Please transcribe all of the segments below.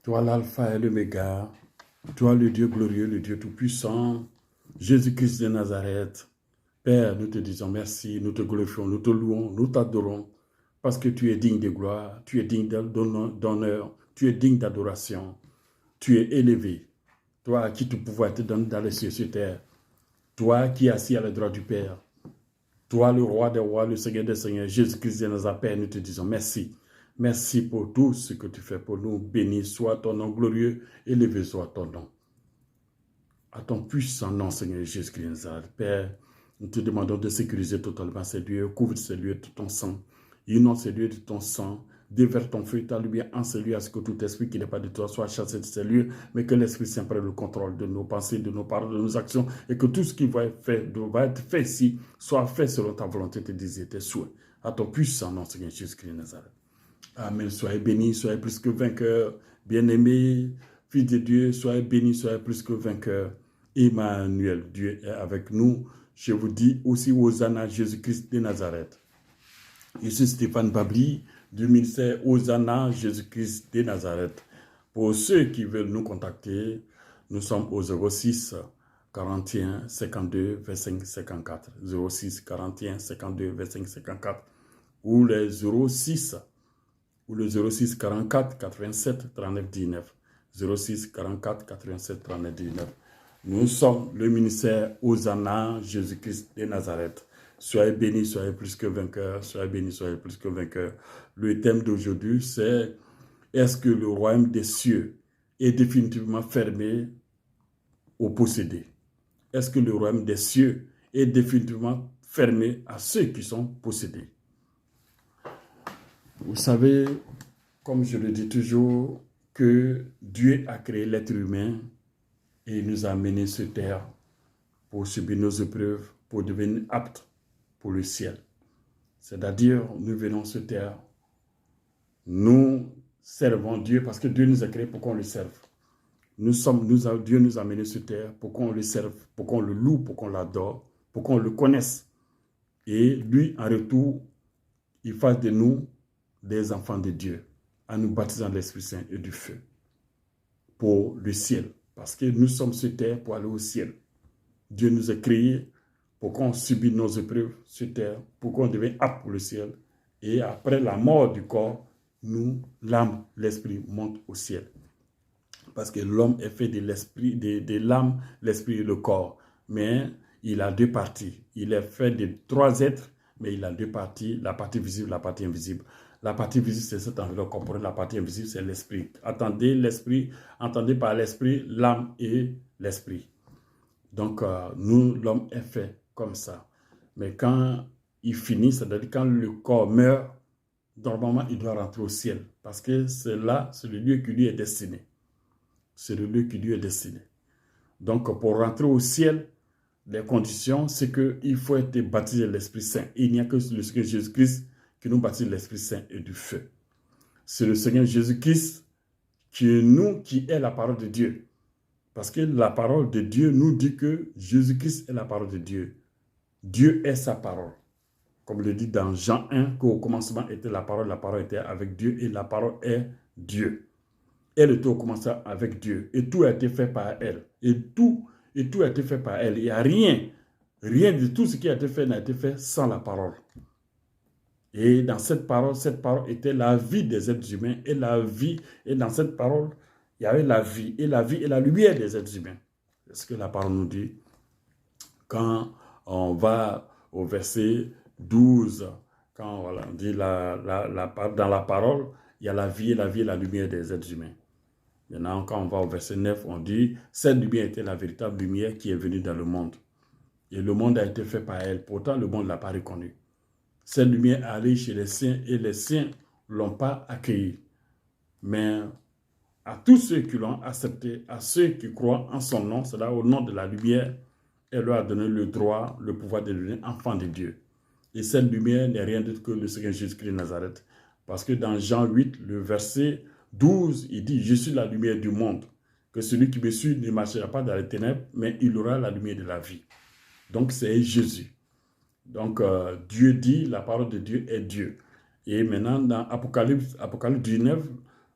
Toi l'alpha et l'oméga, toi le Dieu glorieux, le Dieu tout-puissant, Jésus-Christ de Nazareth. Père, nous te disons merci, nous te glorifions, nous te louons, nous t'adorons, parce que tu es digne de gloire, tu es digne d'honneur, tu es digne d'adoration, tu es élevé. Toi à qui tout pouvoir te donne dans les cieux sur terre, toi qui es assis à la droite du Père, toi le roi des rois, le Seigneur des seigneurs, Jésus-Christ de Nazareth, Père, nous te disons merci. Merci pour tout ce que tu fais pour nous. Béni soit ton nom glorieux, élevé soit ton nom. À ton puissant nom, Seigneur Jésus-Christ de Nazareth, Père, nous te demandons de sécuriser totalement ces lieux, couvre ces lieux de ton sang, inonde ces lieux de ton sang, déverse ton feu et ta lumière en ces lieux, à ce que tout esprit qui n'est pas de toi soit chassé de ces lieux, mais que l'Esprit Saint prenne le contrôle de nos pensées, de nos paroles, de nos actions, et que tout ce qui va être fait ici soit fait selon ta volonté, tes désirs, tes souhaits. À ton puissant nom, Seigneur Jésus-Christ de Nazareth. Amen. Soyez bénis, soyez plus que vainqueurs. Bien-aimés, fils de Dieu, soyez bénis, soyez plus que vainqueurs. Emmanuel, Dieu est avec nous. Je vous dis aussi Hosanna, Jésus-Christ de Nazareth. Je suis Stéphane Babli du ministère Hosanna, Jésus-Christ de Nazareth. Pour ceux qui veulent nous contacter, nous sommes au 06 41 52 25 54. 06 41 52 25 54 ou les 06 ou le 06 44 87 39 19. 06 44 87 39 19. Nous sommes le ministère Hosanna, Jésus-Christ de Nazareth. Soyez bénis, soyez plus que vainqueurs. Soyez bénis, soyez plus que vainqueurs. Le thème d'aujourd'hui, c'est est-ce que le royaume des cieux est définitivement fermé aux possédés? Est-ce que le royaume des cieux est définitivement fermé à ceux qui sont possédés? Vous savez, comme je le dis toujours, que Dieu a créé l'être humain et il nous a amenés sur terre pour subir nos épreuves, pour devenir aptes pour le ciel. C'est-à-dire, nous venons sur terre, nous servons Dieu parce que Dieu nous a créés pour qu'on le serve. Dieu nous a amenés sur terre pour qu'on le serve, pour qu'on le loue, pour qu'on l'adore, pour qu'on le connaisse. Et lui, en retour, il fasse de nous des enfants de Dieu, en nous baptisant de l'Esprit Saint et du feu pour le ciel. Parce que nous sommes sur terre pour aller au ciel. Dieu nous a créés pour qu'on subisse nos épreuves sur terre, pour qu'on devienne apte pour le ciel. Et après la mort du corps, nous, l'âme, l'esprit monte au ciel. Parce que l'homme est fait de l'esprit, de l'âme, l'esprit et le corps. Mais il a deux parties. Il est fait de trois êtres, mais il a deux parties, la partie visible, la partie invisible. La partie visible, c'est cette enveloppe corporelle. La partie invisible, c'est l'esprit. Entendez par l'esprit l'âme et l'esprit. Donc, nous, l'homme est fait comme ça. Mais quand il finit, c'est-à-dire quand le corps meurt, normalement, il doit rentrer au ciel. Parce que c'est là, c'est le lieu qui lui est destiné. C'est le lieu qui lui est destiné. Donc, pour rentrer au ciel, les conditions, c'est qu'il faut être baptisé de l'Esprit Saint. Il n'y a que le Seigneur Jésus-Christ qui nous baptise de l'Esprit Saint et du feu. C'est le Seigneur Jésus-Christ qui est la parole de Dieu. Parce que la parole de Dieu nous dit que Jésus-Christ est la parole de Dieu. Dieu est sa parole. Comme le dit dans Jean 1, qu'au commencement était la parole était avec Dieu et la parole est Dieu. Elle était au commencement avec Dieu et tout a été fait par elle. Et tout a été fait par elle. Il n'y a rien de tout ce qui a été fait n'a été fait sans la parole. Et dans cette parole était la vie des êtres humains. Et dans cette parole, il y avait la vie et la lumière des êtres humains. C'est ce que la parole nous dit. Quand on va au verset 12, quand voilà, on dit dans la parole, il y a la vie et la lumière des êtres humains. Maintenant, quand on va au verset 9, on dit « Cette lumière était la véritable lumière qui est venue dans le monde. Et le monde a été fait par elle. Pourtant, le monde ne l'a pas reconnue. Cette lumière est allée chez les siens et les siens ne l'ont pas accueillie. Mais à tous ceux qui l'ont accepté, à ceux qui croient en son nom, c'est là au nom de la lumière, elle leur a donné le droit, le pouvoir de devenir enfant de Dieu. Et cette lumière n'est rien d'autre que le Seigneur Jésus-Christ de Nazareth. Parce que dans Jean 8, le verset 12, il dit « Je suis la lumière du monde, que celui qui me suit ne marchera pas dans les ténèbres, mais il aura la lumière de la vie. » Donc c'est Jésus. Donc Dieu dit, la parole de Dieu est Dieu. Et maintenant dans Apocalypse 19,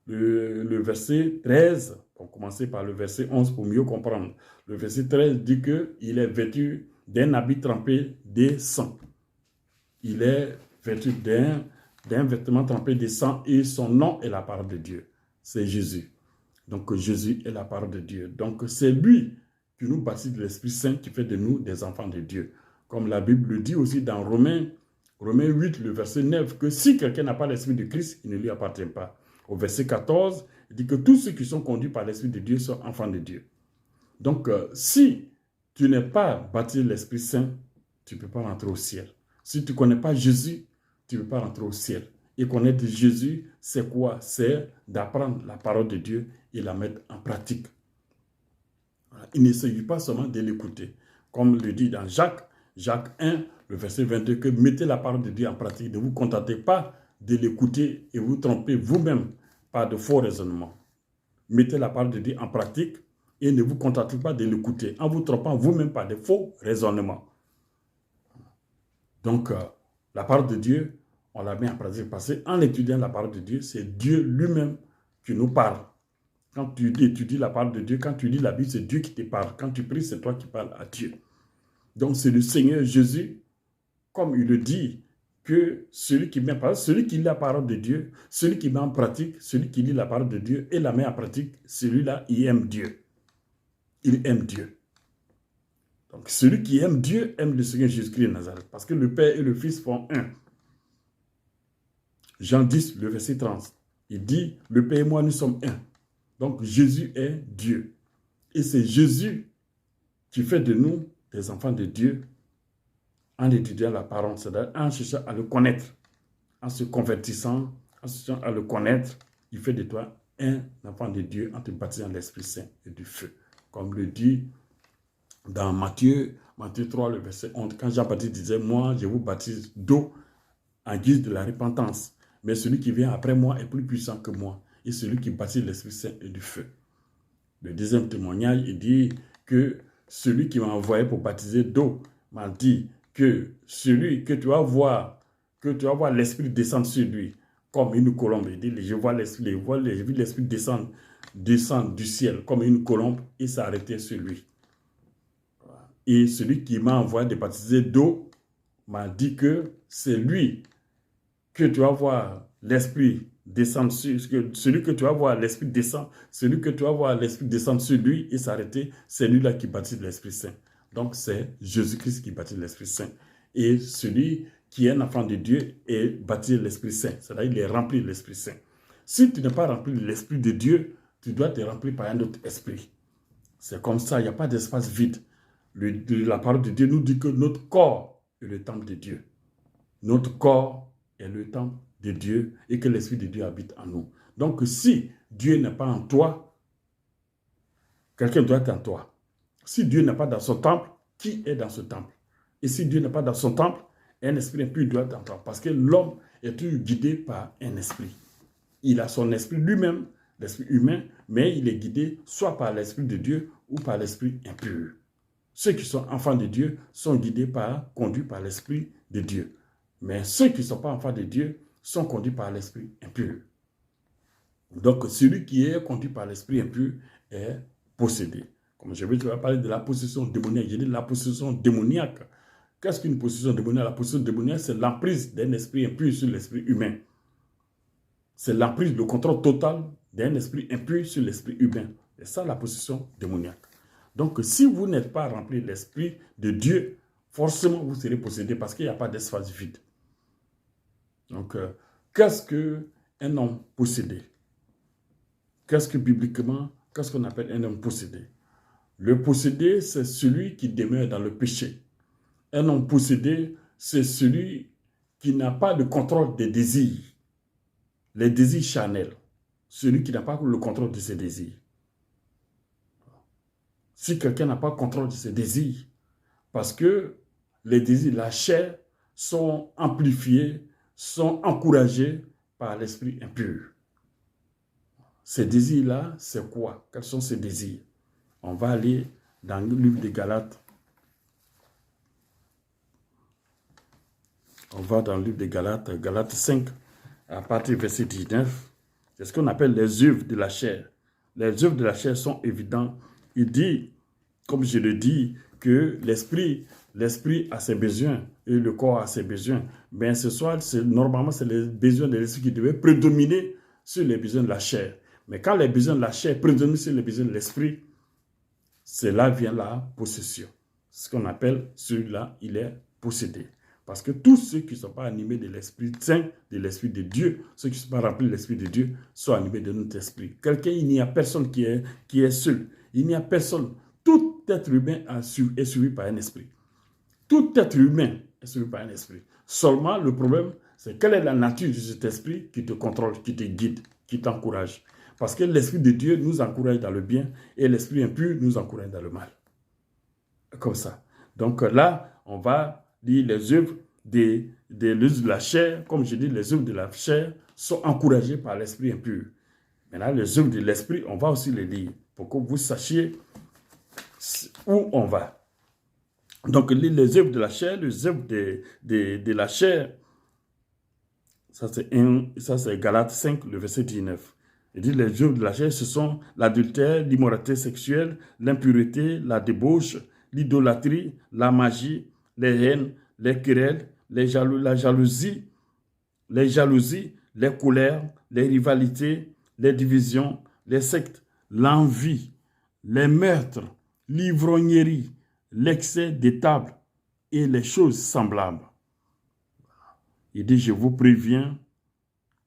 le verset 13, on va commencer par le verset 11 pour mieux comprendre. Le verset 13 dit qu'il est vêtu d'un habit trempé de sang. Il est vêtu d'un vêtement trempé de sang et son nom est la parole de Dieu. C'est Jésus. Donc Jésus est la parole de Dieu. Donc c'est lui qui nous baptise de l'Esprit Saint qui fait de nous des enfants de Dieu. Comme la Bible le dit aussi dans Romains 8, le verset 9, que si quelqu'un n'a pas l'Esprit de Christ, il ne lui appartient pas. Au verset 14, il dit que tous ceux qui sont conduits par l'Esprit de Dieu sont enfants de Dieu. Donc si tu n'es pas baptisé de l'Esprit Saint, tu ne peux pas rentrer au ciel. Si tu ne connais pas Jésus, tu ne peux pas rentrer au ciel. Et connaître Jésus, c'est quoi? C'est d'apprendre la parole de Dieu et la mettre en pratique. Il ne s'agit pas seulement de l'écouter. Comme le dit dans Jacques 1, le verset 22, que mettez la parole de Dieu en pratique. Ne vous contentez pas de l'écouter et vous trompez vous-même par de faux raisonnements. Mettez la parole de Dieu en pratique et ne vous contentez pas de l'écouter en vous trompant vous-même par de faux raisonnements. Donc, la parole de Dieu, on la met en pratique parce qu'en étudiant la parole de Dieu, c'est Dieu lui-même qui nous parle. Quand tu étudies la parole de Dieu, quand tu lis la Bible, c'est Dieu qui te parle. Quand tu pries, c'est toi qui parles à Dieu. Donc, c'est le Seigneur Jésus, comme il le dit, que celui qui lit la parole de Dieu, celui qui met en pratique, celui qui lit la parole de Dieu et la met en pratique, celui-là, il aime Dieu. Il aime Dieu. Donc, celui qui aime Dieu aime le Seigneur Jésus-Christ de Nazareth. Parce que le Père et le Fils font un. Jean 10, le verset 30. Il dit, le Père et moi, nous sommes un. Donc, Jésus est Dieu. Et c'est Jésus qui fait de nous des enfants de Dieu en étudiant la parole, c'est-à-dire en cherchant à le connaître, en se convertissant, en cherchant à le connaître. Il fait de toi un enfant de Dieu en te baptisant l'Esprit Saint et du feu. Comme le dit dans Matthieu 3, le verset 11, quand Jean-Baptiste disait, moi, je vous baptise d'eau en guise de la repentance, mais celui qui vient après moi est plus puissant que moi, et celui qui baptise l'Esprit Saint et du feu. Le deuxième témoignage, il dit que celui qui m'a envoyé pour baptiser d'eau m'a dit que celui que tu vas voir l'Esprit descendre sur lui, comme une colombe. Il dit, je vois l'Esprit descendre du ciel comme une colombe et s'arrêter sur lui. Et celui qui m'a envoyé de baptiser d'eau m'a dit que c'est lui que tu vas voir l'Esprit descendre sur, celui que tu vas voir l'Esprit descendre, celui que tu vas voir l'Esprit descendre sur lui et s'arrêter, c'est lui-là qui baptise l'Esprit Saint. Donc c'est Jésus-Christ qui baptise l'Esprit Saint. Et celui qui est un enfant de Dieu est baptisé de l'Esprit Saint, c'est-à-dire il est rempli de l'Esprit Saint. Si tu n'es pas rempli de l'Esprit de Dieu, tu dois te remplir par un autre esprit. C'est comme ça, il n'y a pas d'espace vide. La parole de Dieu nous dit que notre corps est le temple de Dieu. Notre corps est le temple de Dieu et que l'Esprit de Dieu habite en nous. Donc si Dieu n'est pas en toi, quelqu'un doit être en toi. Si Dieu n'est pas dans son temple, qui est dans ce temple? Et si Dieu n'est pas dans son temple, un esprit impur doit être en toi. Parce que l'homme est toujours guidé par un esprit. Il a son esprit lui-même, l'esprit humain, mais il est guidé soit par l'Esprit de Dieu ou par l'esprit impur. Ceux qui sont enfants de Dieu sont conduits par l'Esprit de Dieu. Mais ceux qui ne sont pas enfants de Dieu sont conduits par l'Esprit impur. Donc, celui qui est conduit par l'Esprit impur est possédé. Comme je vais parler de la possession démoniaque. J'ai dit la possession démoniaque. Qu'est-ce qu'une possession démoniaque? La possession démoniaque, c'est l'emprise d'un esprit impur sur l'esprit humain. C'est l'emprise, le contrôle total d'un esprit impur sur l'esprit humain. C'est ça la possession démoniaque. Donc, si vous n'êtes pas rempli de l'Esprit de Dieu, forcément, vous serez possédé parce qu'il n'y a pas d'espace vide. Donc, qu'est-ce qu'un homme possédé? Bibliquement, qu'est-ce qu'on appelle un homme possédé? Le possédé, c'est celui qui demeure dans le péché. Un homme possédé, c'est celui qui n'a pas de contrôle des désirs. Les désirs charnels. Celui qui n'a pas le contrôle de ses désirs. Si quelqu'un n'a pas le contrôle de ses désirs, parce que les désirs, la chair, sont amplifiés, sont encouragés par l'esprit impur. Ces désirs-là, c'est quoi? Quels sont ces désirs? On va aller dans le livre des Galates. On va dans le livre des Galates, Galates 5, à partir du verset 19. C'est ce qu'on appelle les œuvres de la chair. Les œuvres de la chair sont évidentes. Il dit, comme je le dis, que l'esprit a ses besoins et le corps a ses besoins. Mais ce soir, normalement, c'est les besoins de l'esprit qui devaient prédominer sur les besoins de la chair. Mais quand les besoins de la chair prédominent sur les besoins de l'esprit, c'est là vient la possession. Ce qu'on appelle celui-là, il est possédé. Parce que tous ceux qui ne sont pas animés de l'Esprit Saint, de l'Esprit de Dieu, ceux qui ne sont pas remplis de l'Esprit de Dieu, sont animés de notre esprit. Quelqu'un, il n'y a personne qui est seul. Il n'y a personne. Tout être humain est suivi par un esprit. Tout être humain est suivi par un esprit. Seulement, le problème, c'est quelle est la nature de cet esprit qui te contrôle, qui te guide, qui t'encourage. Parce que l'Esprit de Dieu nous encourage dans le bien et l'Esprit impur nous encourage dans le mal. Comme ça. Donc là, on va lire les œuvres de la chair. Comme je dis, les œuvres de la chair sont encouragées par l'Esprit impur. Maintenant, les œuvres de l'Esprit, on va aussi les lire pour que vous sachiez où on va. Donc, les œuvres de la chair, les œuvres de la chair, ça c'est Galates 5, le verset 19. Il dit les œuvres de la chair, ce sont l'adultère, l'immoralité sexuelle, l'impureté, la débauche, l'idolâtrie, la magie, les haines, les querelles, la jalousie, les colères, les rivalités, les divisions, les sectes, l'envie, les meurtres, l'ivrognerie, l'excès des tables et les choses semblables. Il dit, je vous préviens,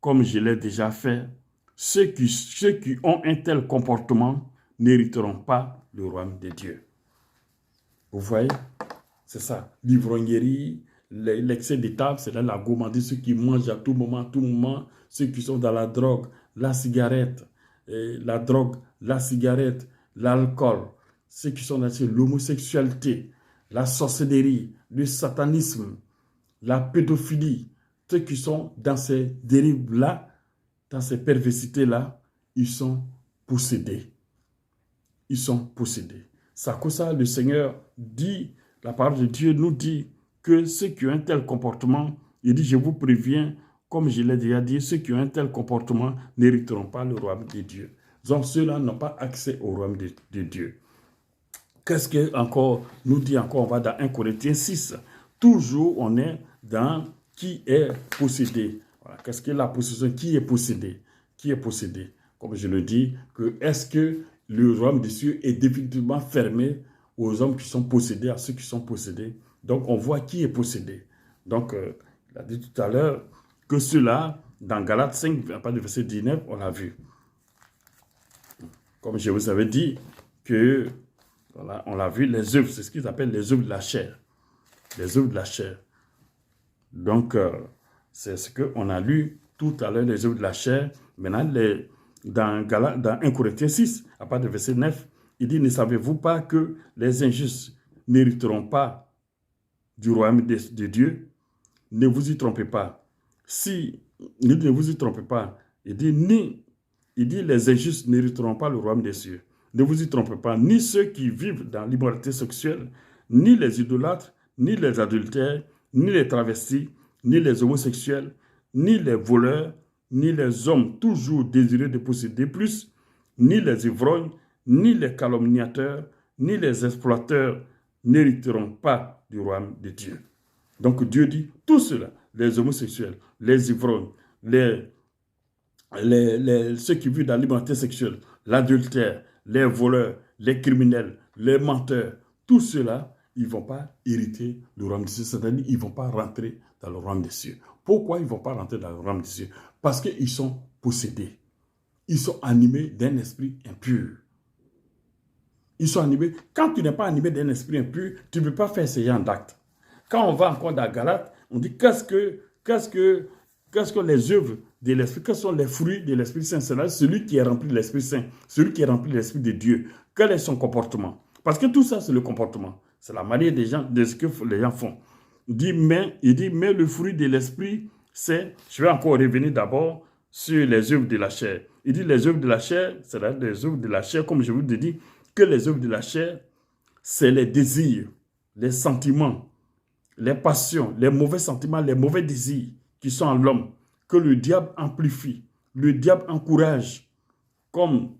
comme je l'ai déjà fait, ceux qui ont un tel comportement n'hériteront pas le royaume de Dieu. Vous voyez? C'est ça. L'ivrognerie, l'excès des tables, c'est là la gourmandise, ceux qui mangent à tout moment, ceux qui sont dans la drogue, la cigarette, l'alcool, ceux qui sont dans l'homosexualité, la sorcellerie, le satanisme, la pédophilie, ceux qui sont dans ces dérives-là, dans ces perversités-là, ils sont possédés. Ils sont possédés. C'est à cause de ça, le Seigneur dit, la parole de Dieu nous dit que ceux qui ont un tel comportement, il dit, je vous préviens, comme je l'ai déjà dit, ceux qui ont un tel comportement n'hériteront pas le royaume de Dieu. Donc ceux-là n'ont pas accès au royaume de Dieu. Qu'est-ce que encore nous dit encore? On va dans 1 Corinthiens 6. Toujours on est dans qui est possédé. Voilà. Qu'est-ce que la possession? Qui est possédé? Qui est possédé? Comme je le dis, est-ce que le royaume des cieux est définitivement fermé aux hommes qui sont possédés, à ceux qui sont possédés? Donc on voit qui est possédé. Donc il a dit tout à l'heure que cela, dans Galates 5, à partir du verset 19, on l'a vu. Comme je vous avais dit, que voilà, on l'a vu, les œuvres, c'est ce qu'ils appellent les œuvres de la chair. Les œuvres de la chair. Donc, c'est ce qu'on a lu tout à l'heure, les œuvres de la chair. Maintenant, dans 1 Corinthiens 6, à partir du verset 9, il dit, ne savez-vous pas que les injustes n'hériteront pas du royaume de Dieu? Ne vous y trompez pas. Ne vous y trompez pas. Il dit, les injustes n'hériteront pas le royaume des cieux. Ne vous y trompez pas, ni ceux qui vivent dans l'immoralité sexuelle, ni les idolâtres, ni les adultères, ni les travestis, ni les homosexuels, ni les voleurs, ni les hommes toujours désireux de posséder plus, ni les ivrognes, ni les calomniateurs, ni les exploiteurs n'hériteront pas du royaume de Dieu. Donc Dieu dit, tout cela, les homosexuels, les ivrognes, ceux qui vivent dans l'immoralité sexuelle, l'adultère, les voleurs, les criminels, les menteurs, tout cela, ils ne vont pas hériter le royaume des cieux, c'est-à-dire ils ne vont pas rentrer dans le royaume des cieux. Pourquoi ils ne vont pas rentrer dans le royaume des cieux? Parce qu'ils sont possédés. Ils sont animés d'un esprit impur. Ils sont animés. Quand tu n'es pas animé d'un esprit impur, tu ne peux pas faire ce genre d'actes. Quand on va encore dans Galates, on dit qu'est-ce que les œuvres de l'Esprit, quels sont les fruits de l'Esprit Saint? C'est là celui qui est rempli de l'Esprit Saint, celui qui est rempli de l'Esprit de Dieu. Quel est son comportement? Parce que tout ça, c'est le comportement. C'est la manière de ce que les gens font. Il dit, mais le fruit de l'Esprit, c'est... Je vais encore revenir d'abord sur les œuvres de la chair. Il dit, les œuvres de la chair, c'est là les œuvres de la chair, comme je vous ai dit, que les œuvres de la chair, c'est les désirs, les sentiments, les passions, les mauvais sentiments, les mauvais désirs qui sont en l'homme, que le diable amplifie le diable encourage, comme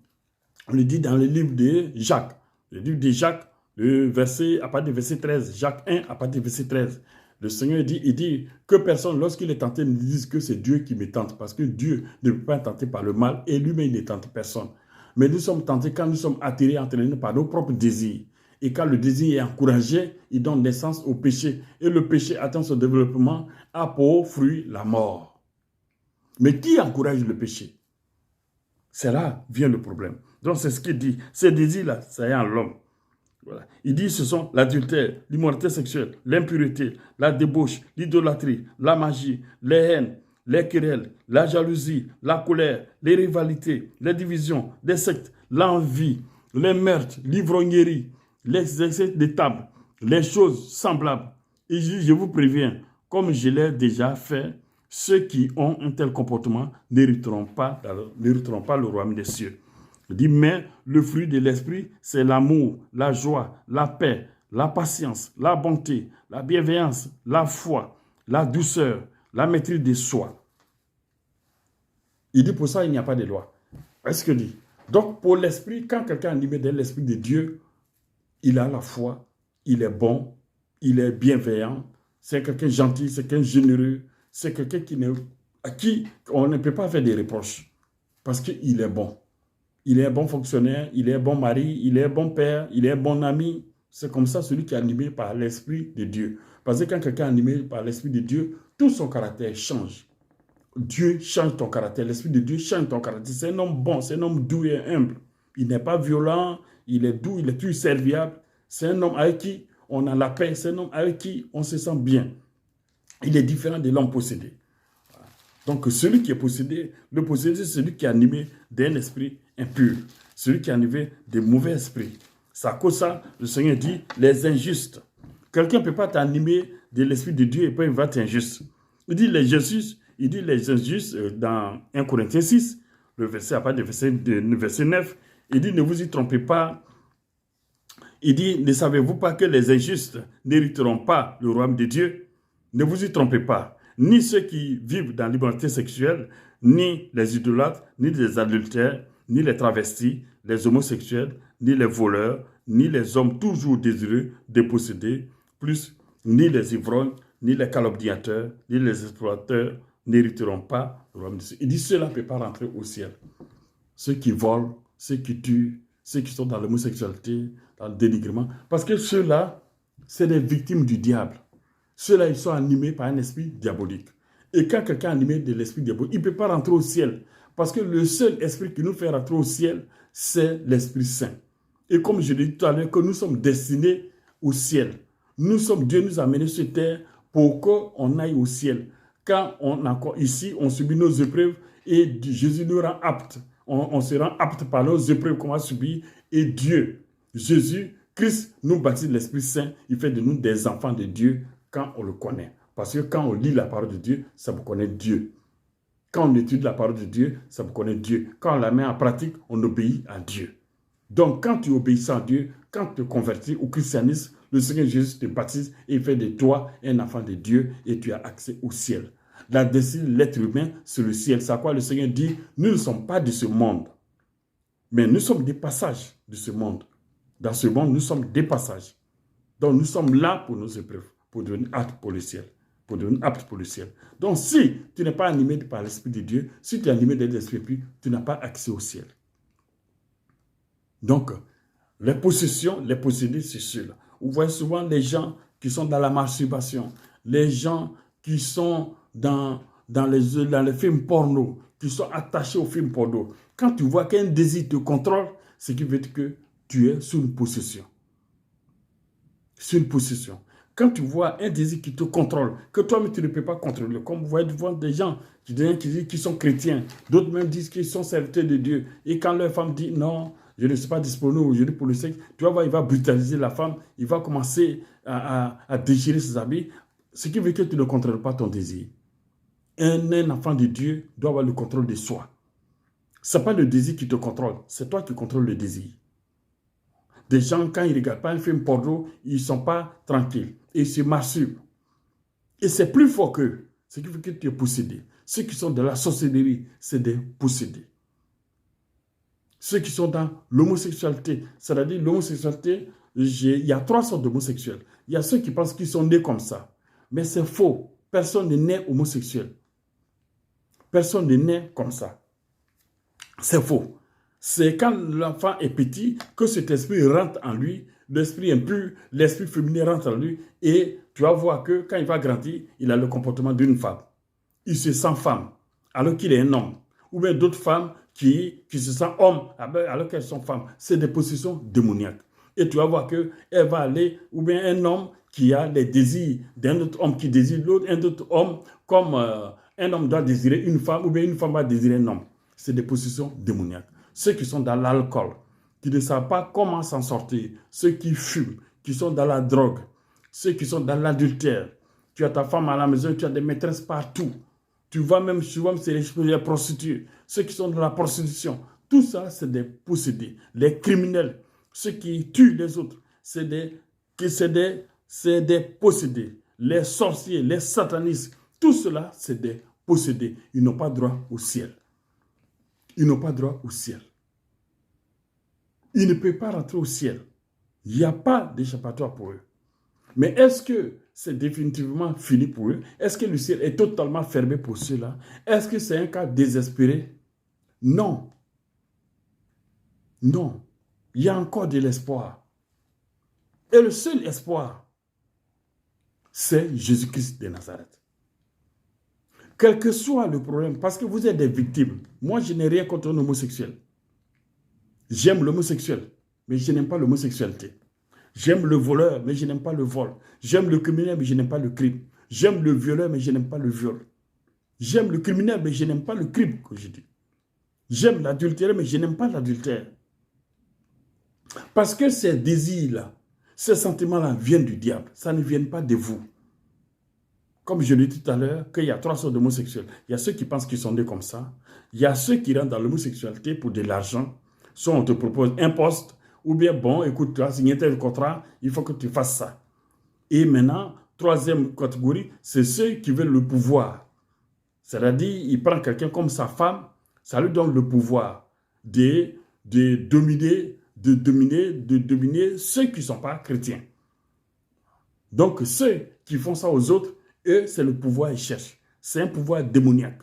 on le dit dans le livre de Jacques. Le livre de Jacques, à partir du verset 13, Jacques 1, à partir du verset 13. Le Seigneur dit, il dit que personne, lorsqu'il est tenté, ne dise que c'est Dieu qui me tente, parce que Dieu ne peut pas être tenté par le mal, et lui-même, il ne tente personne. Mais nous sommes tentés quand nous sommes attirés, entraînés par nos propres désirs. Et quand le désir est encouragé, il donne naissance au péché. Et le péché atteint son développement, a pour fruit la mort. Mais qui encourage le péché? C'est là vient le problème. Donc c'est ce qu'il dit. Ces désirs-là, ça est en l'homme. Voilà. Il dit ce sont l'adultère, l'immoralité sexuelle, l'impureté, la débauche, l'idolâtrie, la magie, les haines, les querelles, la jalousie, la colère, les rivalités, les divisions, les sectes, l'envie, les meurtres, l'ivrognerie, les excès de table, les choses semblables. Et je vous préviens, comme je l'ai déjà fait, ceux qui ont un tel comportement n'hériteront pas le royaume des cieux. Il dit, mais le fruit de l'esprit, c'est l'amour, la joie, la paix, la patience, la bonté, la bienveillance, la foi, la douceur, la maîtrise de soi. Il dit, pour ça, il n'y a pas de loi. Est-ce que dit? Donc, pour l'esprit, quand quelqu'un est animé de l'esprit de Dieu, il a la foi, il est bon, il est bienveillant, c'est quelqu'un gentil, c'est quelqu'un généreux, c'est quelqu'un à qui on ne peut pas faire des reproches parce qu'il est bon. Il est un bon fonctionnaire, il est un bon mari, il est un bon père, il est un bon ami. C'est comme ça celui qui est animé par l'Esprit de Dieu. Parce que quand quelqu'un est animé par l'Esprit de Dieu, tout son caractère change. Dieu change ton caractère, l'Esprit de Dieu change ton caractère. C'est un homme bon, c'est un homme doux et humble. Il n'est pas violent, il est doux, il est plus serviable. C'est un homme avec qui on a la paix, c'est un homme avec qui on se sent bien. Il est différent de l'homme possédé. Donc celui qui est possédé, le possédé, c'est celui qui est animé d'un esprit impur, celui qui est animé de mauvais esprits. C'est à cause de ça, le Seigneur dit, les injustes. Quelqu'un ne peut pas t'animer de l'esprit de Dieu et puis il va être injuste. Il dit les injustes dans 1 Corinthiens 6, le verset à partir du verset 9, il dit, ne vous y trompez pas. Il dit, ne savez-vous pas que les injustes n'hériteront pas le royaume de Dieu? Ne vous y trompez pas. Ni ceux qui vivent dans l'immoralité sexuelle, ni les idolâtres, ni les adultères, ni les travestis, les homosexuels, ni les voleurs, ni les hommes toujours désireux de posséder, plus ni les ivrognes, ni les calomniateurs, ni les exploiteurs n'hériteront pas le royaume de Dieu. Il dit, ceux-là ne peuvent pas rentrer au ciel. Ceux qui volent, ceux qui tuent, ceux qui sont dans l'homosexualité, dans le dénigrement, parce que ceux-là, c'est des victimes du diable. Ceux-là, ils sont animés par un esprit diabolique. Et quand quelqu'un est animé de l'esprit diabolique, il ne peut pas rentrer au ciel. Parce que le seul esprit qui nous fait rentrer au ciel, c'est l'Esprit Saint. Et comme je l'ai dit tout à l'heure, que nous sommes destinés au ciel. Dieu nous a amenés sur terre pour qu'on aille au ciel. Quand ici, on subit nos épreuves et Jésus nous rend aptes. On se rend aptes par nos épreuves qu'on a subies. Et Dieu, Jésus, Christ nous baptise l'Esprit Saint. Il fait de nous des enfants de Dieu quand on le connaît. Parce que quand on lit la parole de Dieu, ça vous connaît Dieu. Quand on étudie la parole de Dieu, ça vous connaît Dieu. Quand on la met en pratique, on obéit à Dieu. Donc, quand tu obéis à Dieu, quand tu te convertis au christianisme, le Seigneur Jésus te baptise et il fait de toi un enfant de Dieu et tu as accès au ciel. La destinée de l'être humain, c'est le ciel. C'est à quoi le Seigneur dit, nous ne sommes pas de ce monde, mais nous sommes des passages de ce monde. Dans ce monde, nous sommes des passages. Donc, nous sommes là pour nos épreuves, pour devenir aptes pour le ciel. Pour devenir apte pour le ciel. Donc, si tu n'es pas animé par l'Esprit de Dieu, si tu es animé de l'Esprit, tu n'as pas accès au ciel. Donc, les possessions, les possédés, c'est ceux-là. Vous voyez souvent les gens qui sont dans la masturbation, les gens qui sont dans les films porno, qui sont attachés aux films porno. Quand tu vois qu'un désir te contrôle, c'est qui veut dire que tu es sous une possession. Sous une possession. Quand tu vois un désir qui te contrôle, que toi-même tu ne peux pas contrôler, comme vous voyez devant des gens qui disent qu'ils sont chrétiens, d'autres même disent qu'ils sont serviteurs de Dieu. Et quand leur femme dit non, je ne suis pas disponible aujourd'hui pour le sexe, tu vas voir, il va brutaliser la femme, il va commencer à déchirer ses habits, ce qui veut que tu ne contrôles pas ton désir. Un enfant de Dieu doit avoir le contrôle de soi. Ce n'est pas le désir qui te contrôle, c'est toi qui contrôles le désir. Des gens, quand ils ne regardent pas un film porno, ils ne sont pas tranquilles. Et ils se masturbent. Et c'est plus fort qu'eux. Ce qui fait que tu es possédé. Ceux qui sont dans la sorcellerie, c'est des possédés. Ceux qui sont dans l'homosexualité, c'est-à-dire l'homosexualité, il y a 3 sortes d'homosexuels. Il y a ceux qui pensent qu'ils sont nés comme ça. Mais c'est faux. Personne n'est né homosexuel. Personne n'est né comme ça. C'est faux. C'est quand l'enfant est petit que cet esprit rentre en lui, l'esprit impur, l'esprit féminin rentre en lui, et tu vas voir que quand il va grandir, il a le comportement d'une femme. Il se sent femme, alors qu'il est un homme. Ou bien d'autres femmes qui se sentent hommes, alors qu'elles sont femmes. C'est des possessions démoniaques. Et tu vas voir qu'elle va aller, ou bien un homme qui a les désirs d'un autre homme qui désire l'autre, un autre homme, comme un homme doit désirer une femme, ou bien une femme va désirer un homme. C'est des possessions démoniaques. Ceux qui sont dans l'alcool, qui ne savent pas comment s'en sortir, ceux qui fument, qui sont dans la drogue, ceux qui sont dans l'adultère. Tu as ta femme à la maison, tu as des maîtresses partout. Tu vas même souvent, c'est les prostituées, ceux qui sont dans la prostitution. Tout ça, c'est des possédés, les criminels, ceux qui tuent les autres, c'est des possédés. Les sorciers, les satanistes, tout cela, c'est des possédés. Ils n'ont pas droit au ciel. Ils n'ont pas droit au ciel. Ils ne peuvent pas rentrer au ciel. Il n'y a pas d'échappatoire pour eux. Mais est-ce que c'est définitivement fini pour eux? Est-ce que le ciel est totalement fermé pour ceux-là? Est-ce que c'est un cas désespéré? Non. Non. Il y a encore de l'espoir. Et le seul espoir, c'est Jésus-Christ de Nazareth. Quel que soit le problème, parce que vous êtes des victimes. Moi, je n'ai rien contre un homosexuel. J'aime l'homosexuel, mais je n'aime pas l'homosexualité. J'aime le voleur, mais je n'aime pas le vol. J'aime le criminel, mais je n'aime pas le crime. J'aime le violeur, mais je n'aime pas le viol. J'aime le criminel, mais je n'aime pas le crime, que je dis. J'aime l'adultère, mais je n'aime pas l'adultère. Parce que ces désirs-là, ces sentiments-là viennent du diable. Ça ne vient pas de vous. Comme je l'ai dit tout à l'heure, qu'il y a 3 sortes d'homosexuels. Il y a ceux qui pensent qu'ils sont nés comme ça. Il y a ceux qui rentrent dans l'homosexualité pour de l'argent. Soit on te propose un poste, ou bien, bon, écoute, tu as signé tel contrat, il faut que tu fasses ça. Et maintenant, 3e catégorie, c'est ceux qui veulent le pouvoir. C'est-à-dire, il prend quelqu'un comme sa femme, ça lui donne le pouvoir de dominer ceux qui ne sont pas chrétiens. Donc, ceux qui font ça aux autres, eux, c'est le pouvoir qu'ils cherchent. C'est un pouvoir démoniaque.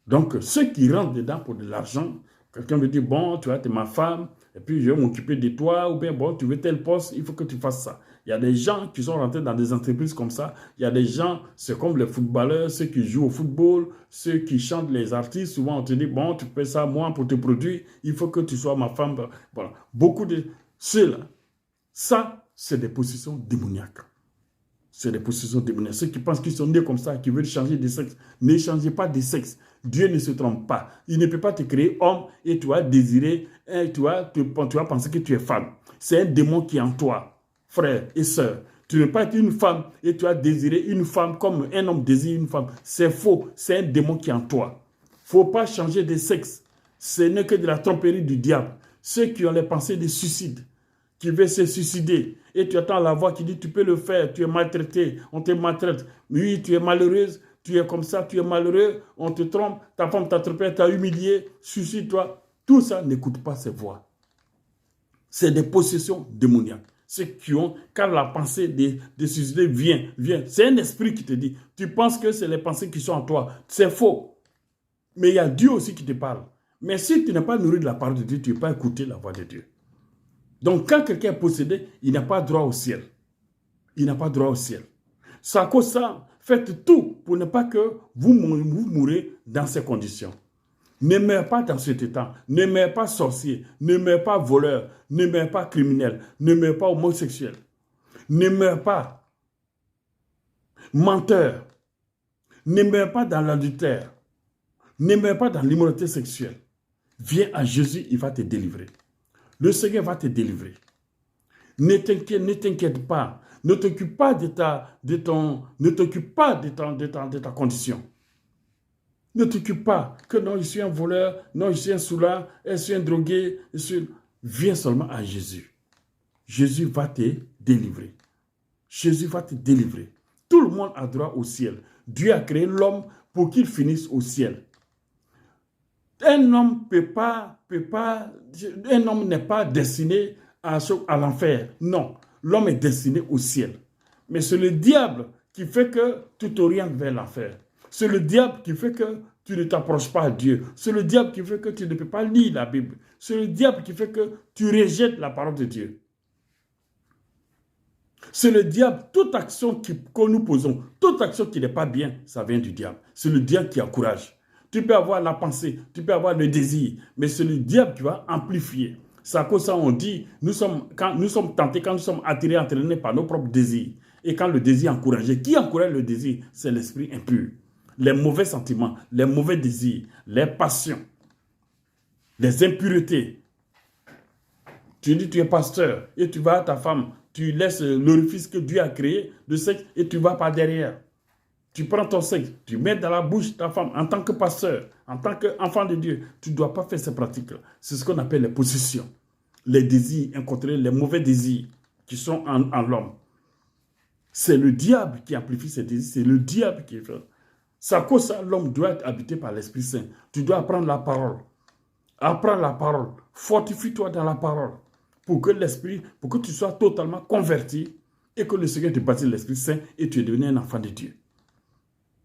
Donc, ceux qui rentrent dedans pour de l'argent, quelqu'un veut dire, bon, tu es ma femme, et puis je vais m'occuper de toi, ou bien, bon, tu veux tel poste, il faut que tu fasses ça. Il y a des gens qui sont rentrés dans des entreprises comme ça. Il y a des gens, c'est comme les footballeurs, ceux qui jouent au football, ceux qui chantent, les artistes. Souvent, on te dit, bon, tu fais ça, moi, pour te produire, il faut que tu sois ma femme. Voilà. Beaucoup de ceux-là, ça, c'est des positions démoniaques. C'est des possessions démoniaques. Ceux qui pensent qu'ils sont nés comme ça, qui veulent changer de sexe, ne changez pas de sexe. Dieu ne se trompe pas. Il ne peut pas te créer homme et tu vas désirer, et tu vas penser que tu es femme. C'est un démon qui est en toi, frère et sœur. Tu ne peux pas être une femme et tu vas désirer une femme comme un homme désire une femme. C'est faux. C'est un démon qui est en toi. Il ne faut pas changer de sexe. Ce n'est que de la tromperie du diable. Ceux qui ont les pensées de suicide, qui veut se suicider, et tu attends la voix qui dit, tu peux le faire, tu es maltraité, on te maltraite. Oui, tu es malheureuse, tu es comme ça, tu es malheureux, on te trompe, ta femme t'a trompé, t'a humilié, suicide-toi. Tout ça, n'écoute pas ces voix. C'est des possessions démoniaques. Ceux qui ont, quand la pensée de suicider vient, c'est un esprit qui te dit, tu penses que c'est les pensées qui sont en toi. C'est faux. Mais il y a Dieu aussi qui te parle. Mais si tu n'es pas nourri de la parole de Dieu, tu ne peux pas écouter la voix de Dieu. Donc, quand quelqu'un est possédé, il n'a pas droit au ciel. Il n'a pas droit au ciel. C'est à cause de ça, faites tout pour ne pas que vous mourrez dans ces conditions. Ne meurs pas dans cet état. Ne meurs pas sorcier. Ne meurs pas voleur. Ne meurs pas criminel. Ne meurs pas homosexuel. Ne meurs pas menteur. Ne meurs pas dans l'adultère. Ne meurs pas dans l'immoralité sexuelle. Viens à Jésus, il va te délivrer. Le Seigneur va te délivrer. Ne t'inquiète pas. Ne t'occupe pas de ta condition. Ne t'occupe pas que non, je suis un voleur, non, je suis un soulard, je suis un drogué. Viens seulement à Jésus. Jésus va te délivrer. Jésus va te délivrer. Tout le monde a droit au ciel. Dieu a créé l'homme pour qu'il finisse au ciel. Un homme un homme n'est pas destiné à l'enfer. Non, l'homme est destiné au ciel. Mais c'est le diable qui fait que tu t'orientes vers l'enfer. C'est le diable qui fait que tu ne t'approches pas à Dieu. C'est le diable qui fait que tu ne peux pas lire la Bible. C'est le diable qui fait que tu rejettes la parole de Dieu. C'est le diable, toute action que nous posons, toute action qui n'est pas bien, ça vient du diable. C'est le diable qui encourage. Tu peux avoir la pensée, tu peux avoir le désir, mais c'est le diable qui va amplifier. C'est à cause de ça on dit, quand nous sommes tentés, quand nous sommes attirés, entraînés par nos propres désirs. Et quand le désir est encouragé, qui encourage le désir? C'est l'esprit impur. Les mauvais sentiments, les mauvais désirs, les passions, les impuretés. Tu dis tu es pasteur et tu vas à ta femme, tu laisses l'orifice que Dieu a créé, le sexe, et tu vas par derrière. Tu prends ton sexe, tu mets dans la bouche de ta femme en tant que pasteur, en tant qu'enfant de Dieu. Tu ne dois pas faire ces pratiques-là. C'est ce qu'on appelle les possessions. Les désirs incontrôlés, les mauvais désirs qui sont en l'homme. C'est le diable qui amplifie ces désirs, c'est le diable qui fait. C'est à cause de ça l'homme doit être habité par l'Esprit Saint. Tu dois apprendre la parole. Apprends la parole. Fortifie-toi dans la parole. Pour que tu sois totalement converti et que le Seigneur te baptise l'Esprit Saint et tu es devenu un enfant de Dieu.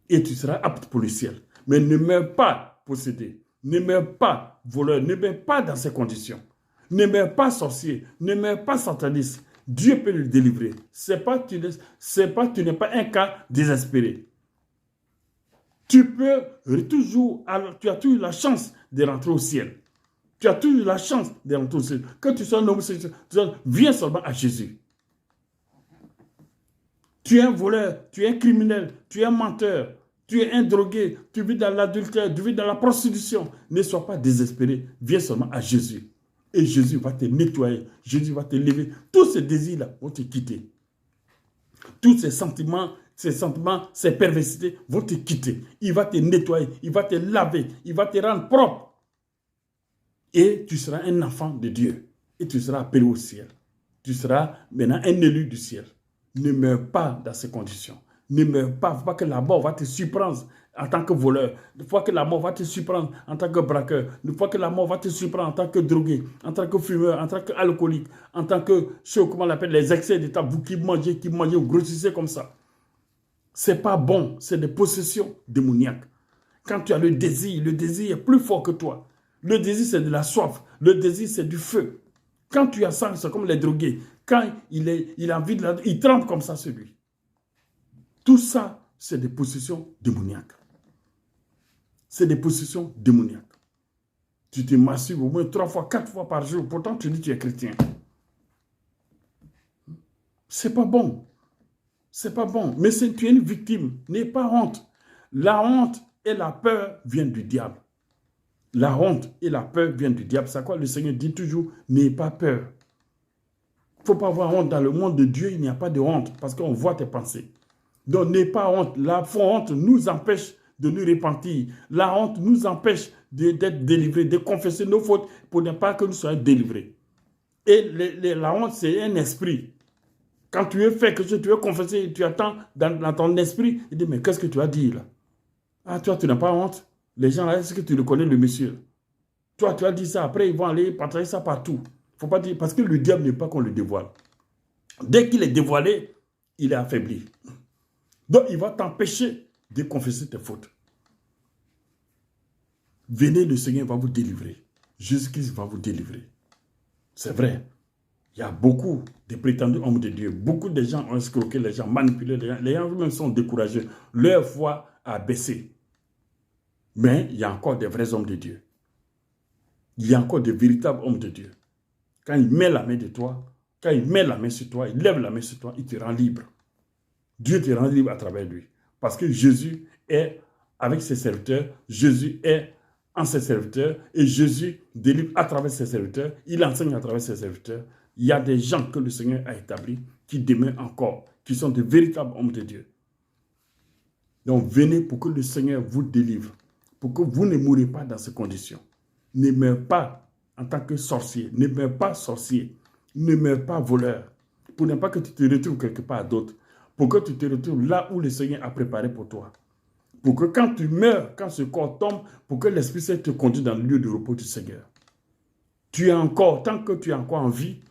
Et tu seras apte pour le ciel. Mais ne meurs pas possédé. Ne meurs pas voleur. Ne meurs pas dans ces conditions. Ne meurs pas sorcier. Ne meurs pas sataniste. Dieu peut le délivrer. Tu n'es pas un cas désespéré. Tu as toujours la chance de rentrer au ciel. Tu as toujours la chance de rentrer au ciel. Que tu sois un homosexuel, viens seulement à Jésus. Tu es un voleur, tu es un criminel, tu es un menteur, tu es un drogué, tu vis dans l'adultère, tu vis dans la prostitution. Ne sois pas désespéré, viens seulement à Jésus. Et Jésus va te nettoyer, Jésus va te lever. Tous ces désirs-là vont te quitter. Tous ces sentiments, ces perversités vont te quitter. Il va te nettoyer, il va te laver, il va te rendre propre. Et tu seras un enfant de Dieu. Et tu seras appelé au ciel. Tu seras maintenant un élu du ciel. Ne meurs pas dans ces conditions. Ne meurs pas. Il ne faut pas que la mort va te surprendre en tant que voleur. Il faut que la mort va te surprendre en tant que braqueur. Il faut que la mort va te surprendre en tant que drogué, en tant que fumeur, en tant qu'alcoolique, en tant que, comment on l'appelle, les excès d'état. Vous qui mangez, vous grossissez comme ça. Ce n'est pas bon. C'est des possessions démoniaques. Quand tu as le désir est plus fort que toi. Le désir, c'est de la soif. Le désir, c'est du feu. Quand tu as ça, c'est comme les drogués. Quand il a envie de il trempe comme ça sur lui. Tout ça, c'est des possessions démoniaques. C'est des possessions démoniaques. Tu te masturbes au moins 3 fois, 4 fois par jour. Pourtant, tu dis que tu es chrétien. C'est pas bon. C'est pas bon. Mais si tu es une victime, n'aie pas honte. La honte et la peur viennent du diable. La honte et la peur viennent du diable. C'est quoi le Seigneur dit toujours, n'aie pas peur. Il ne faut pas avoir honte. Dans le monde de Dieu, il n'y a pas de honte parce qu'on voit tes pensées. Donc, n'aie pas honte. La honte nous empêche de nous repentir. La honte nous empêche d'être délivrés, de confesser nos fautes pour ne pas que nous soyons délivrés. Et la honte, c'est un esprit. Quand tu veux faire quelque chose, tu veux confesser, tu attends dans ton esprit, il dit, mais qu'est-ce que tu as dit là? Ah, toi, tu n'as pas honte? Les gens là, est-ce que tu le connais, le monsieur? Toi, tu as dit ça, après ils vont aller partager ça partout. Faut pas dire, parce que le diable n'est pas qu'on le dévoile. Dès qu'il est dévoilé, il est affaibli. Donc, il va t'empêcher de confesser tes fautes. Venez, le Seigneur va vous délivrer. Jésus-Christ va vous délivrer. C'est vrai. Il y a beaucoup de prétendus hommes de Dieu. Beaucoup de gens ont escroqué les gens, manipulé les gens. Les gens eux-mêmes sont découragés. Leur foi a baissé. Mais il y a encore des vrais hommes de Dieu. Il y a encore de véritables hommes de Dieu. Quand il met la main de toi, quand il met la main sur toi, il lève la main sur toi, il te rend libre. Dieu te rend libre à travers lui. Parce que Jésus est avec ses serviteurs, Jésus est en ses serviteurs et Jésus délivre à travers ses serviteurs, il enseigne à travers ses serviteurs. Il y a des gens que le Seigneur a établis qui demeurent encore, qui sont de véritables hommes de Dieu. Donc venez pour que le Seigneur vous délivre, pour que vous ne mourrez pas dans ces conditions. Ne meurs pas en tant que sorcier, ne meurs pas sorcier, ne meurs pas voleur, pour ne pas que tu te retrouves quelque part d'autre, pour que tu te retrouves là où le Seigneur a préparé pour toi. Pour que quand tu meurs, quand ce corps tombe, pour que l'Esprit Saint te conduise dans le lieu de repos du Seigneur. Tu es encore, tant que tu es encore en vie,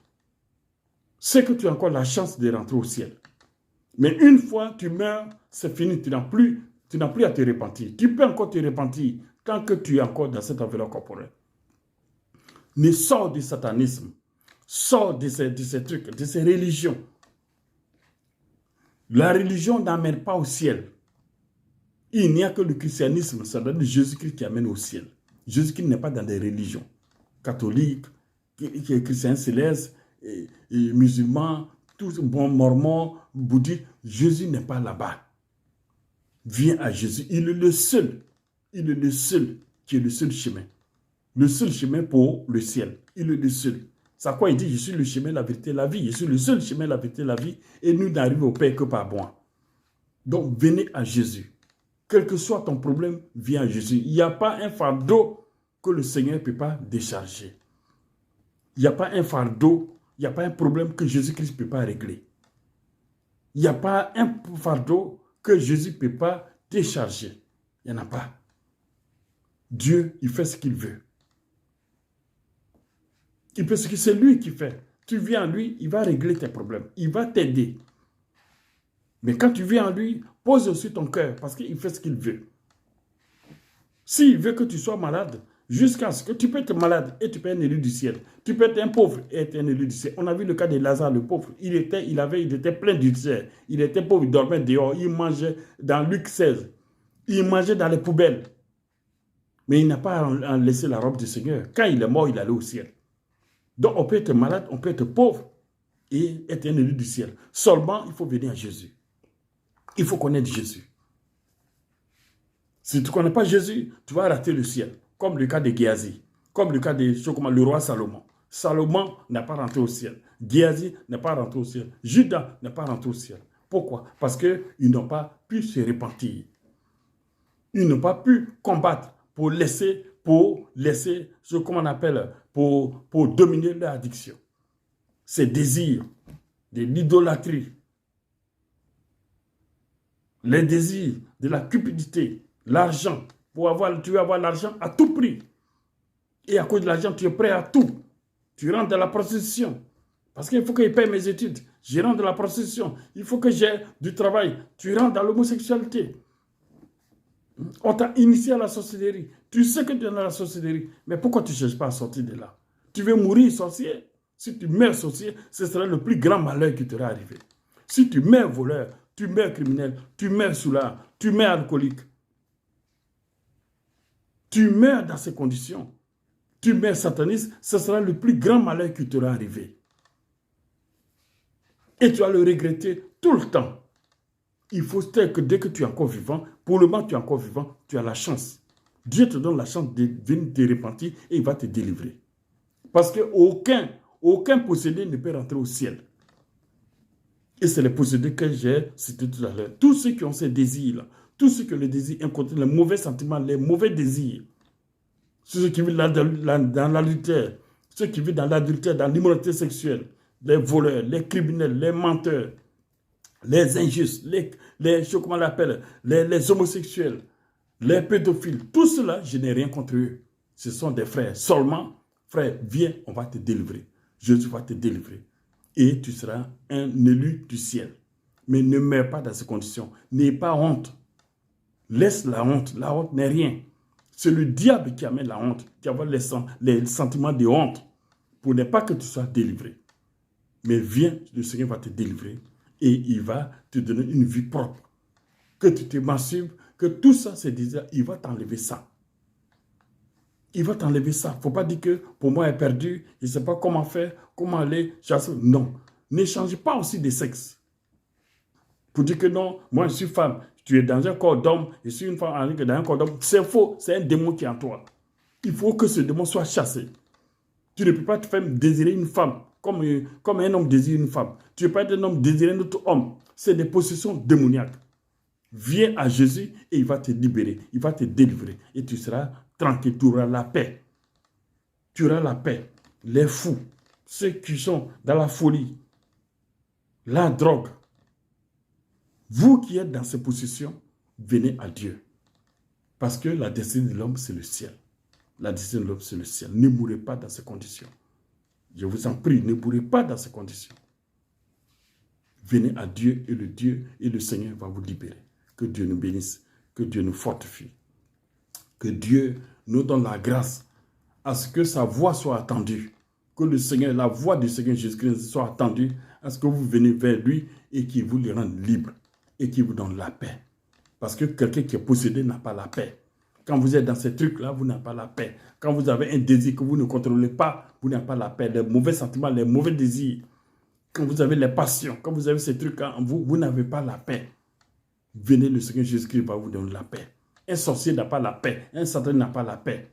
c'est que tu as encore la chance de rentrer au ciel. Mais une fois tu meurs, c'est fini, tu n'as plus à te repentir. Tu peux encore te repentir tant que tu es encore dans cette enveloppe corporelle. Mais sors du satanisme, sors de ces trucs, de ces religions. La religion n'amène pas au ciel. Il n'y a que le christianisme, ça donne Jésus-Christ qui amène au ciel. Jésus-Christ n'est pas dans des religions catholiques, chrétiens célestes, et musulmans, tous mormons, bouddhistes. Jésus n'est pas là-bas. Viens à Jésus. Il est le seul. Il est le seul qui est le seul chemin. Le seul chemin pour le ciel. Il est le seul. C'est quoi il dit? Je suis le chemin, la vérité, la vie. Je suis le seul chemin, la vérité, la vie. Et nous n'arrivons au Père que par moi. Donc, venez à Jésus. Quel que soit ton problème, viens à Jésus. Il n'y a pas un fardeau que le Seigneur ne peut pas décharger. Il n'y a pas un fardeau, il n'y a pas un problème que Jésus-Christ ne peut pas régler. Il n'y a pas un fardeau que Jésus ne peut pas décharger. Il n'y en a pas. Dieu, il fait ce qu'il veut. Il fait ce que c'est lui qui fait. Tu viens à lui, il va régler tes problèmes. Il va t'aider. Mais quand tu viens à lui, pose aussi ton cœur parce qu'il fait ce qu'il veut. S'il veut que tu sois malade, jusqu'à ce que tu peux être malade et tu peux être un élu du ciel. Tu peux être un pauvre et être un élu du ciel. On a vu le cas de Lazare, le pauvre. Il était plein d'ulcères. Il était pauvre, il dormait dehors. Il mangeait dans Luc 16. Il mangeait dans les poubelles. Mais il n'a pas laissé la robe du Seigneur. Quand il est mort, il allait au ciel. Donc on peut être malade, on peut être pauvre et être un élu du ciel. Seulement, il faut venir à Jésus. Il faut connaître Jésus. Si tu ne connais pas Jésus, tu vas rater le ciel. Comme le cas de Géasi, comme le cas de le roi Salomon. Salomon n'a pas rentré au ciel. Géasi n'a pas rentré au ciel. Judas n'a pas rentré au ciel. Pourquoi? Parce qu'ils n'ont pas pu se repentir. Ils n'ont pas pu combattre pour laisser ce qu'on appelle, pour dominer leur addiction. Ces désirs, de l'idolâtrie, les désirs de la cupidité, l'argent. Tu veux avoir l'argent à tout prix. Et à cause de l'argent, tu es prêt à tout. Tu rentres dans la prostitution. Parce qu'il faut que je paye mes études. Je rentre dans la prostitution. Il faut que j'ai du travail. Tu rentres dans l'homosexualité. On t'a initié à la sorcellerie. Tu sais que tu es dans la sorcellerie. Mais pourquoi tu ne cherches pas à sortir de là? Tu veux mourir sorcier? Si tu meurs sorcier, ce sera le plus grand malheur qui t'aura arrivé. Si tu meurs voleur, tu meurs criminel, tu meurs soulard, tu meurs alcoolique. Tu meurs dans ces conditions. Tu meurs sataniste, ce sera le plus grand malheur qui t'aura arrivé. Et tu vas le regretter tout le temps. Il faut que dès que tu es encore vivant, pour le moment tu es encore vivant, tu as la chance. Dieu te donne la chance de venir te repentir et il va te délivrer. Parce qu'aucun possédé ne peut rentrer au ciel. Et c'est les possédés que j'ai cités tout à l'heure. Tous ceux qui ont ces désirs-là, tous ceux qui ont les désirs incontrôlés, les mauvais sentiments, les mauvais désirs, ceux qui vivent dans l'adultère, ceux qui vivent dans l'adultère, dans l'immoralité sexuelle, les voleurs, les criminels, les menteurs, les injustes, comment on l'appelle, les homosexuels, les pédophiles, tout cela, je n'ai rien contre eux. Ce sont des frères. Seulement, frère, viens, on va te délivrer. Jésus va te délivrer. Et tu seras un élu du ciel. Mais ne meurs pas dans ces conditions. N'aie pas honte. Laisse la honte. La honte n'est rien. C'est le diable qui amène la honte, qui a les sentiments de honte, pour ne pas que tu sois délivré. Mais viens, le Seigneur va te délivrer et il va te donner une vie propre. Que tu te masturbes, que tout ça, c'est déjà, il va t'enlever ça. Il va t'enlever ça. Il ne faut pas dire que pour moi, elle est perdue, je ne sais pas comment faire, comment aller. Non. N'échange pas aussi de sexe. Pour dire que non, moi je suis femme, tu es dans un corps d'homme, je suis une femme dans un corps d'homme. C'est faux, c'est un démon qui est en toi. Il faut que ce démon soit chassé. Tu ne peux pas te faire désirer une femme comme un homme désire une femme. Tu ne peux pas être un homme désirer un autre homme. C'est des possessions démoniaques. Viens à Jésus et il va te libérer, il va te délivrer. Et tu seras tranquille, tu auras la paix. Tu auras la paix. Les fous, ceux qui sont dans la folie, la drogue. Vous qui êtes dans ces possessions, venez à Dieu. Parce que la destinée de l'homme, c'est le ciel. La destinée de l'homme, c'est le ciel. Ne mourrez pas dans ces conditions. Je vous en prie, ne mourrez pas dans ces conditions. Venez à Dieu et le Seigneur va vous libérer. Que Dieu nous bénisse, que Dieu nous fortifie. Que Dieu nous donne la grâce à ce que sa voix soit attendue. Que le Seigneur, la voix du Seigneur Jésus-Christ soit attendue, à ce que vous venez vers lui et qu'il vous le rende libre et qu'il vous donne la paix. Parce que quelqu'un qui est possédé n'a pas la paix. Quand vous êtes dans ces trucs-là, vous n'avez pas la paix. Quand vous avez un désir que vous ne contrôlez pas, vous n'avez pas la paix. Les mauvais sentiments, les mauvais désirs, quand vous avez les passions, quand vous avez ces trucs-là en vous, vous n'avez pas la paix. Venez, le Seigneur Jésus-Christ va vous donner la paix. Un sorcier n'a pas la paix. Un satan n'a pas la paix.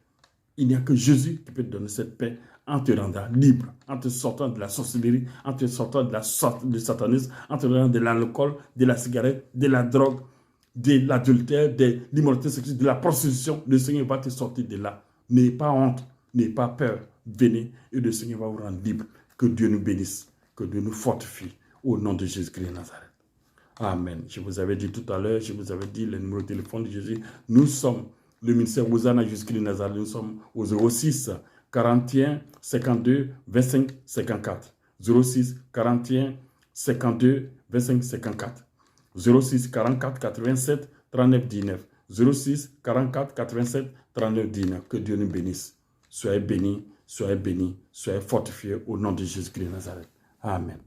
Il n'y a que Jésus qui peut te donner cette paix en te rendant libre, en te sortant de la sorcellerie, en te sortant du satanisme, en te rendant de l'alcool, de la cigarette, de la drogue, de l'adultère, de l'immoralité sexuelle, de la prostitution. Le Seigneur va te sortir de là. N'ayez pas honte, n'ayez pas peur. Venez et le Seigneur va vous rendre libre. Que Dieu nous bénisse, que Dieu nous fortifie. Au nom de Jésus-Christ de Nazareth. Amen. Je vous avais dit tout à l'heure, je vous avais dit le numéro de téléphone de Jésus. Nous sommes le ministère Hosanna Jésus-Christ de Nazareth. Nous sommes au 06 41 52 25 54. 06 41 52 25 54. 06 44 87 39 19. 06 44 87 39 19. Que Dieu nous bénisse. Soyez bénis, soyez bénis, soyez fortifiés au nom de Jésus-Christ de Nazareth. Amen.